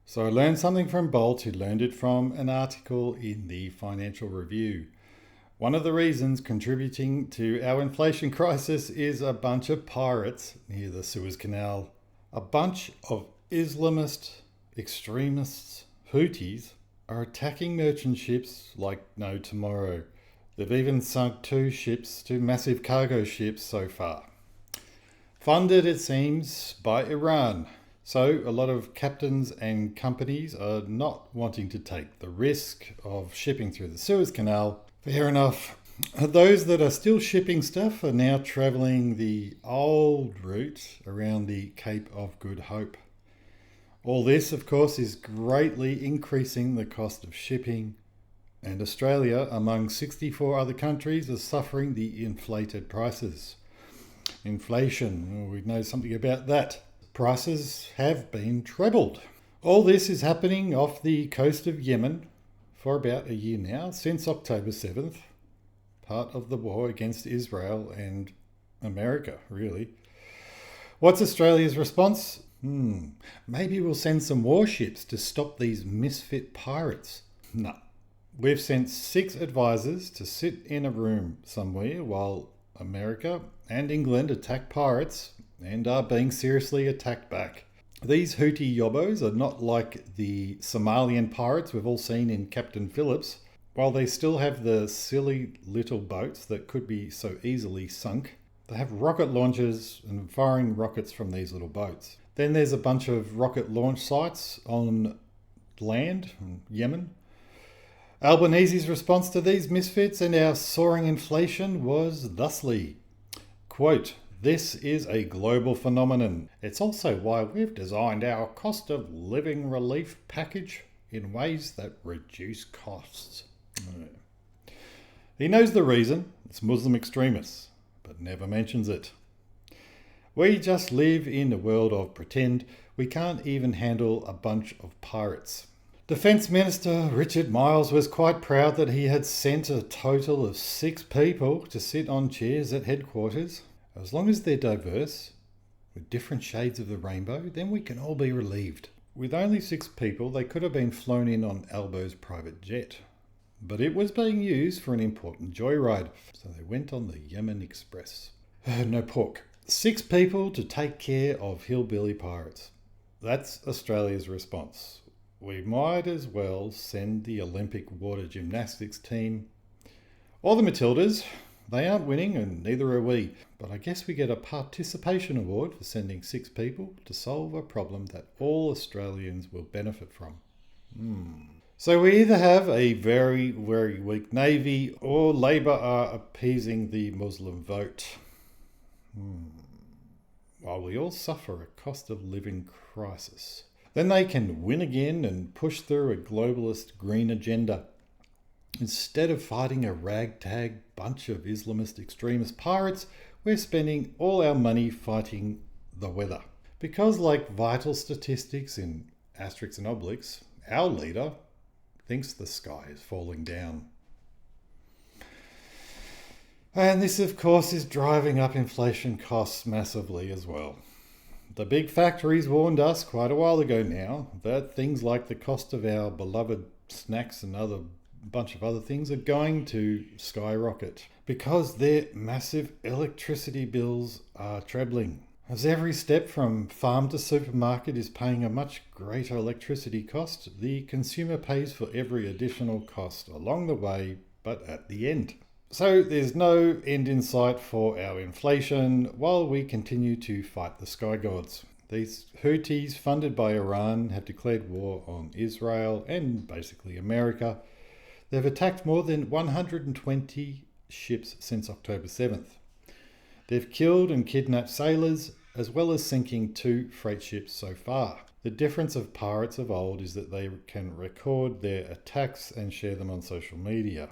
So I learned something from Bolt, who learned it from an article in the Financial Review. One of the reasons contributing to our inflation crisis is a bunch of pirates near the Suez Canal. A bunch of Islamist extremists, Houthis, are attacking merchant ships like no tomorrow. They've even sunk 2 massive cargo ships so far. Funded, it seems, by Iran. So a lot of captains and companies are not wanting to take the risk of shipping through the Suez Canal. Fair enough. Those that are still shipping stuff are now travelling the old route around the Cape of Good Hope. All this, of course, is greatly increasing the cost of shipping, and Australia, among 64 other countries, is suffering the inflated prices. Inflation, we know something about that. Prices have been trebled. All this is happening off the coast of Yemen for about a year now, since October 7th, part of the war against Israel and America, really. What's Australia's response? Maybe we'll send some warships to stop these misfit pirates. No. We've sent 6 advisors to sit in a room somewhere while America and England attack pirates and are being seriously attacked back. These Houthi yobbos are not like the Somalian pirates we've all seen in Captain Phillips. While they still have the silly little boats that could be so easily sunk, they have rocket launchers and firing rockets from these little boats. Then there's a bunch of rocket launch sites on land in Yemen. Albanese's response to these misfits and our soaring inflation was thusly, quote, "This is a global phenomenon. It's also why we've designed our cost of living relief package in ways that reduce costs." He knows the reason. It's Muslim extremists, but never mentions it. We just live in a world of pretend. We can't even handle a bunch of pirates. Defence Minister Richard Miles was quite proud that he had sent a total of 6 people to sit on chairs at headquarters. As long as they're diverse, with different shades of the rainbow, then we can all be relieved. With only 6 people, they could have been flown in on Albo's private jet. But it was being used for an important joyride, so they went on the Yemen Express. No pork. 6 people to take care of hillbilly pirates. That's Australia's response. We might as well send the Olympic water gymnastics team. Or the Matildas. They aren't winning and neither are we. But I guess we get a participation award for sending 6 people to solve a problem that all Australians will benefit from. So we either have a very, very weak navy or Labor are appeasing the Muslim vote. While we all suffer a cost of living crisis. Then they can win again and push through a globalist green agenda. Instead of fighting a ragtag bunch of Islamist extremist pirates, we're spending all our money fighting the weather. Because like vital statistics in Asterix and Obelix, our leader thinks the sky is falling down. And this, of course, is driving up inflation costs massively as well. The big factories warned us quite a while ago now that things like the cost of our beloved snacks and bunch of other things are going to skyrocket because their massive electricity bills are trebling. As every step from farm to supermarket is paying a much greater electricity cost, the consumer pays for every additional cost along the way, but at the end. So there's no end in sight for our inflation while we continue to fight the sky gods. These Houthis, funded by Iran, have declared war on Israel and basically America. They've attacked more than 120 ships since October 7th. They've killed and kidnapped sailors, as well as sinking 2 freight ships so far. The difference of pirates of old is that they can record their attacks and share them on social media.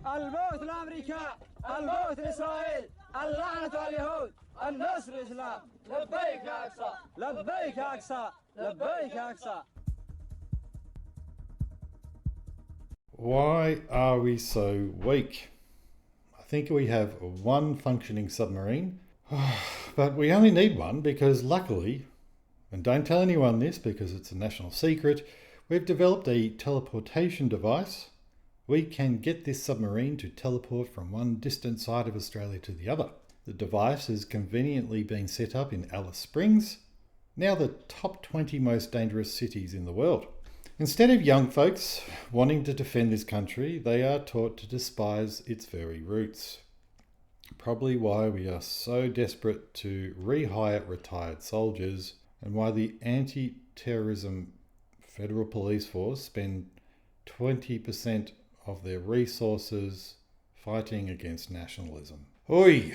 الموت لأمريكا، الموت لإسرائيل، اللعنة على اليهود، النصر للإسلام. لبيك يا أقصى، لبيك يا أقصى، لبيك يا أقصى. Why are we so weak? I think we have one functioning submarine, but we only need one because luckily, and don't tell anyone this because it's a national secret, we've developed a teleportation device. We can get this submarine to teleport from one distant side of Australia to the other. The device has conveniently been set up in Alice Springs, now the top 20 most dangerous cities in the world. Instead of young folks wanting to defend this country, they are taught to despise its very roots. Probably why we are so desperate to rehire retired soldiers and why the anti-terrorism Federal Police Force spend 20% of their resources fighting against nationalism. Oi!